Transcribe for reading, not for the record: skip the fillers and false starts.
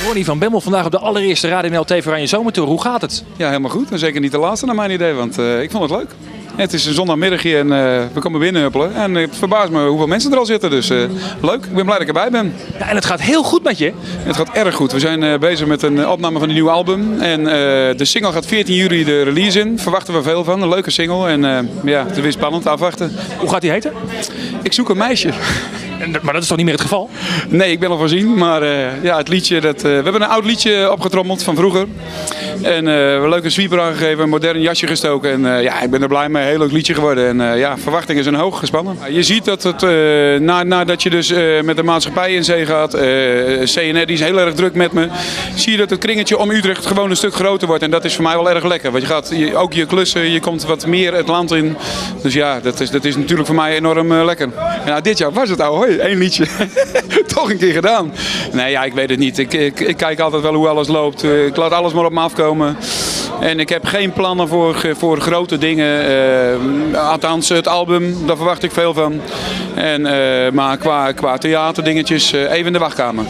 Ronnie van Bemmel, vandaag op de allereerste Radio NL TV Oranje Zomertour. Hoe gaat het? Ja, helemaal goed. En zeker niet de laatste naar mijn idee, want ik vond het leuk. Het is een zondagmiddagje en we komen binnenhuppelen. En het verbaast me hoeveel mensen er al zitten, dus leuk. Ik ben blij dat ik erbij ben. Ja, en het gaat heel goed met je. Het gaat erg goed. We zijn bezig met een opname van een nieuw album. En de single gaat 14 juli de release in. Verwachten we veel van. Een leuke single. En ja, het is weer spannend afwachten. Hoe gaat die heten? Ik zoek een meisje. Maar dat is toch niet meer het geval? Nee, ik ben al voorzien. Maar ja, het liedje, we hebben een oud liedje opgetrommeld van vroeger. En we hebben een leuke sweeper aangegeven, een modern jasje gestoken. En ja, ik ben er blij mee. Een heel leuk liedje geworden. En ja, verwachtingen zijn hoog gespannen. Je ziet dat het, nadat je dus met de maatschappij in zee gaat, CNR die is heel erg druk met me, zie je dat het kringetje om Utrecht gewoon een stuk groter wordt. En dat is voor mij wel erg lekker. Want je gaat ook je klussen, je komt wat meer het land in. Dus ja, dat is natuurlijk voor mij enorm lekker. En nou, dit jaar was het al, hoi, 1 liedje. Toch een keer gedaan. Nee, ja, ik weet het niet. Ik kijk altijd wel hoe alles loopt. Ik laat alles maar op me afkomen. En ik heb geen plannen voor grote dingen. Althans, het album, daar verwacht ik veel van. Maar qua theaterdingetjes, even in de wachtkamer.